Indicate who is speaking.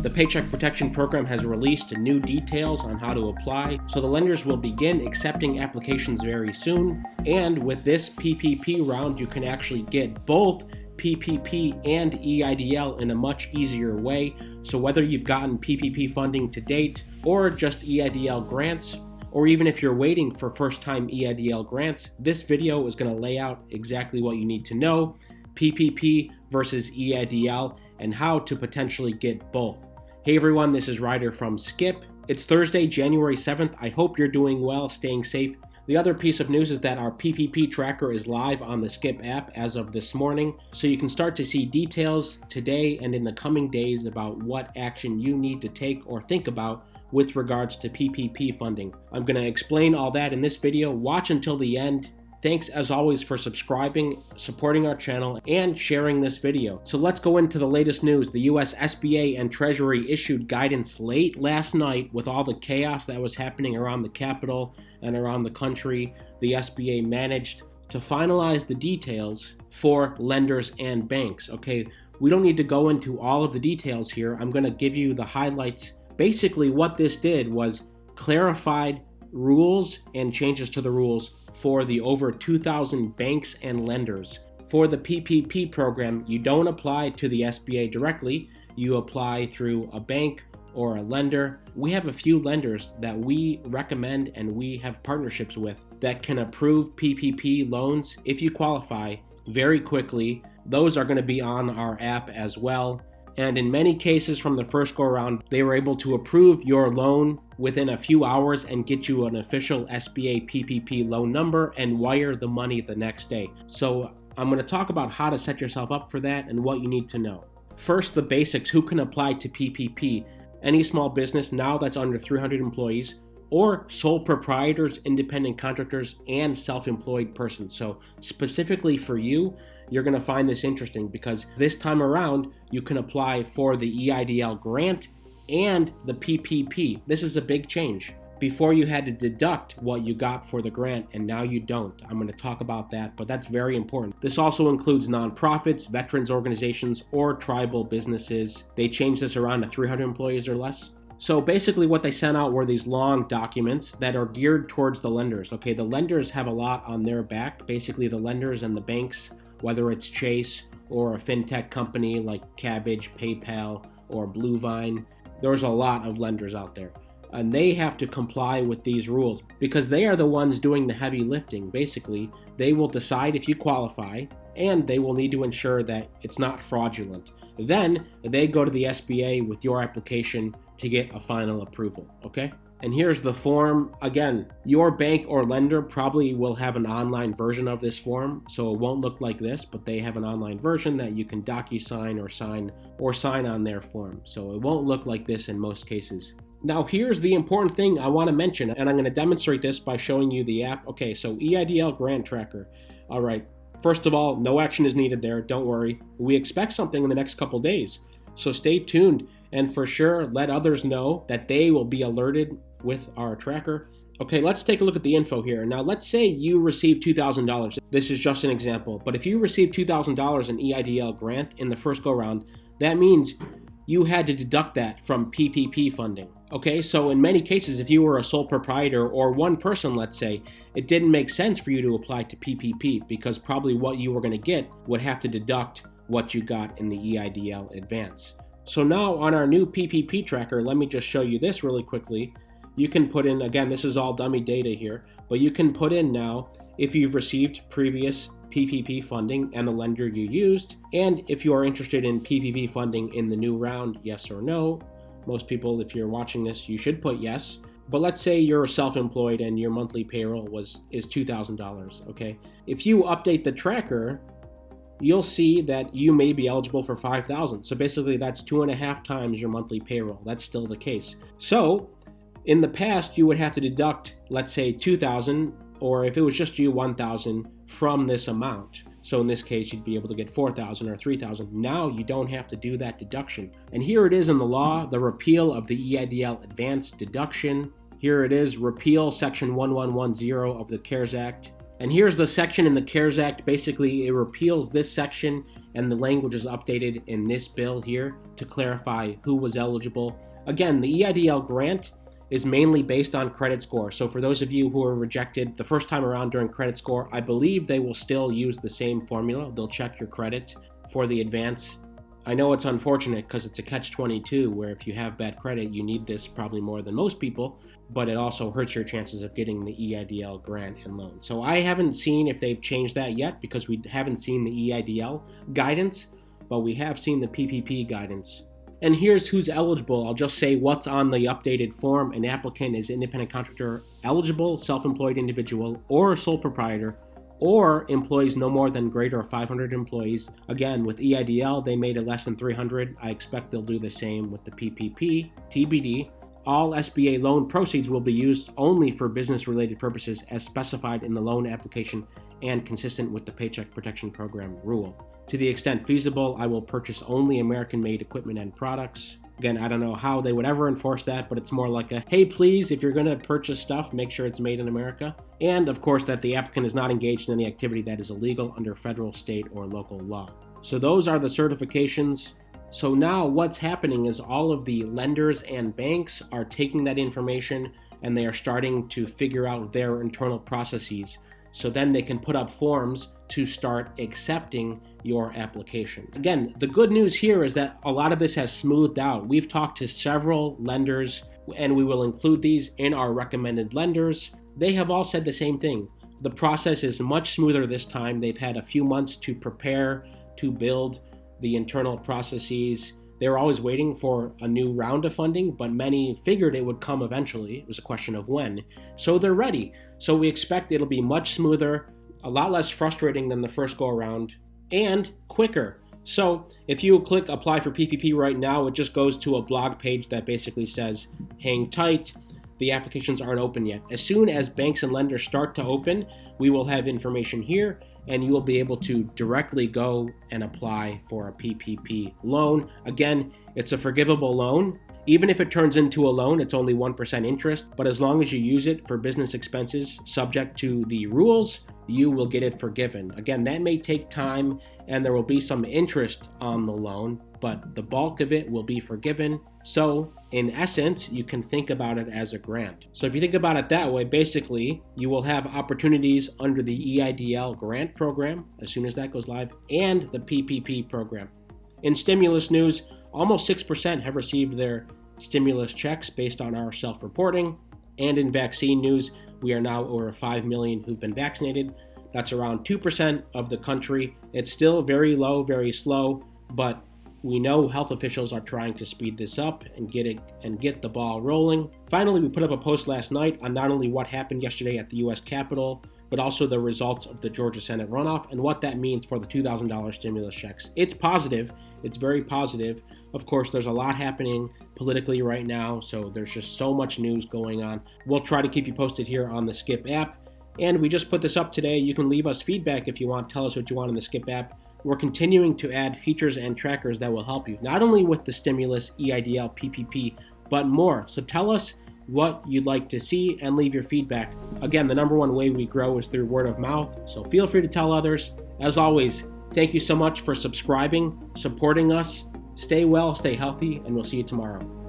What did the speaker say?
Speaker 1: The Paycheck Protection Program has released new details on how to apply, so the lenders will begin accepting applications very soon. And with this PPP round, you can actually get both PPP and EIDL in a much easier way. So whether you've gotten PPP funding to date or just EIDL grants, or even if you're waiting for first-time EIDL grants, this video is going to lay out exactly what you need to know, PPP versus EIDL, and how to potentially get both. Hey everyone, this is Ryder from Skip. It's Thursday, January 7th. I hope you're doing well, staying safe. The other piece of news is that our Ppp Tracker is live on the Skip app as of this morning, so you can start to see details today and in the coming days about what action you need to take or think about with regards to PPP funding. I'm going to explain all that in this video. Watch until the end. Thanks as always for subscribing, supporting our channel, and sharing this video. So let's go into the latest news. The US SBA and Treasury issued guidance late last night with all the chaos that was happening around the Capitol and around the country. The SBA managed to finalize the details for lenders and banks. Okay, we don't need to go into all of the details here. I'm going to give you the highlights. Basically, what this did was clarified rules and changes to the rules for the over 2,000 banks and lenders. For the PPP program, you don't apply to the SBA directly. You apply through a bank or a lender. We have a few lenders that we recommend and we have partnerships with that can approve PPP loans if you qualify very quickly. Those are going to be on our app as well. And in many cases from the first go around, they were able to approve your loan within a few hours and get you an official SBA PPP loan number and wire the money the next day. So I'm going to talk about how to set yourself up for that and what you need to know. First, the basics. Who can apply to PPP? Any small business now that's under 300 employees, or sole proprietors, independent contractors, and self-employed persons. So specifically for you, you're going to find this interesting because this time around, you can apply for the EIDL grant and the PPP. This is a big change. Before you had to deduct what you got for the grant, and now you don't. I'm going to talk about that, but that's very important. This also includes nonprofits, veterans organizations, or tribal businesses. They changed this around to 300 employees or less. So basically what they sent out were these long documents that are geared towards the lenders. Okay, the lenders have a lot on their back. Basically the lenders and the banks, whether it's Chase or a fintech company like Cabbage, PayPal, or Bluevine, there's a lot of lenders out there. And they have to comply with these rules because they are the ones doing the heavy lifting. Basically, they will decide if you qualify and they will need to ensure that it's not fraudulent. Then they go to the SBA with your application to get a final approval, okay? And here's the form. Again, your bank or lender probably will have an online version of this form, so it won't look like this, but they have an online version that you can DocuSign or sign on their form. So it won't look like this in most cases. Now here's the important thing I want to mention, and I'm going to demonstrate this by showing you the app. Okay, so EIDL Grant Tracker. All right, first of all, no action is needed there. Don't worry. We expect something in the next couple days, so stay tuned. And for sure, let others know that they will be alerted with our tracker. Okay, let's take a look at the info here. Now, let's say you received $2,000. This is just an example, but if you received $2,000 in EIDL grant in the first go round, that means you had to deduct that from PPP funding. Okay, so in many cases, if you were a sole proprietor or one person, let's say, it didn't make sense for you to apply to PPP because probably what you were going to get would have to deduct what you got in the EIDL advance. So now on our new PPP tracker, let me just show you this really quickly. You can put in, again, this is all dummy data here, but you can put in now if you've received previous PPP funding and the lender you used, and if you are interested in PPP funding in the new round, yes or no. Most people, if you're watching this, you should put yes. But let's say you're self-employed and your monthly payroll is $2,000, okay? If you update the tracker, you'll see that you may be eligible for $5,000. So basically that's 2.5 times your monthly payroll. That's still the case. So in the past, you would have to deduct, let's say $2,000, or if it was just you, $1,000 from this amount. So in this case, you'd be able to get $4,000 or $3,000. Now you don't have to do that deduction. And here it is in the law, the repeal of the EIDL advanced deduction. Here it is, repeal section 1110 of the CARES Act. And here's the section in the CARES Act. Basically, it repeals this section and the language is updated in this bill here to clarify who was eligible. Again, the EIDL grant is mainly based on credit score. So for those of you who were rejected the first time around during credit score, I believe they will still use the same formula. They'll check your credit for the advance. I know it's unfortunate because it's a catch-22 where if you have bad credit, you need this probably more than most people, but it also hurts your chances of getting the EIDL grant and loan. So I haven't seen if they've changed that yet because we haven't seen the EIDL guidance, but we have seen the PPP guidance. And here's who's eligible. I'll just say what's on the updated form. An applicant is independent contractor eligible, self-employed individual, or sole proprietor, or employs no more than greater of 500 employees. Again, with EIDL, they made it less than 300. I expect they'll do the same with the PPP, TBD. All SBA loan proceeds will be used only for business-related purposes as specified in the loan application and consistent with the Paycheck Protection Program rule. To the extent feasible, I will purchase only American-made equipment and products. Again, I don't know how they would ever enforce that, but it's more like a, hey, please, if you're going to purchase stuff, make sure it's made in America. And, of course, that the applicant is not engaged in any activity that is illegal under federal, state, or local law. So those are the certifications. So now what's happening is all of the lenders and banks are taking that information and they are starting to figure out their internal processes. So then they can put up forms to start accepting your application. Again, the good news here is that a lot of this has smoothed out. We've talked to several lenders, and we will include these in our recommended lenders. They have all said the same thing. The process is much smoother this time. They've had a few months to prepare, to build the internal processes. They were always waiting for a new round of funding, but many figured it would come eventually. It was a question of when. So they're ready. So we expect it'll be much smoother, a lot less frustrating than the first go around, and quicker. So if you click apply for PPP right now, it just goes to a blog page that basically says, hang tight, the applications aren't open yet. As soon as banks and lenders start to open, we will have information here, and you will be able to directly go and apply for a PPP loan. Again, it's a forgivable loan. Even if it turns into a loan, it's only 1% interest, but as long as you use it for business expenses subject to the rules, you will get it forgiven. Again, that may take time and there will be some interest on the loan, but the bulk of it will be forgiven. So in essence, you can think about it as a grant. So if you think about it that way, basically, you will have opportunities under the EIDL grant program as soon as that goes live and the PPP program. In stimulus news, almost 6% have received their stimulus checks based on our self-reporting. And in vaccine news, we are now over 5 million who've been vaccinated. That's around 2% of the country. It's still very low, very slow, but we know health officials are trying to speed this up and get the ball rolling. Finally, we put up a post last night on not only what happened yesterday at the US Capitol, but also the results of the Georgia Senate runoff and what that means for the $2,000 stimulus checks. It's positive. It's very positive. Of course, there's a lot happening politically right now, so there's just so much news going on. We'll try to keep you posted here on the Skip app. And we just put this up today. You can leave us feedback if you want. Tell us what you want in the Skip app. We're continuing to add features and trackers that will help you, not only with the stimulus, EIDL, PPP, but more. So tell us what you'd like to see and leave your feedback. Again, the number one way we grow is through word of mouth, so feel free to tell others. As always, thank you so much for subscribing, supporting us. Stay well, stay healthy, and we'll see you tomorrow.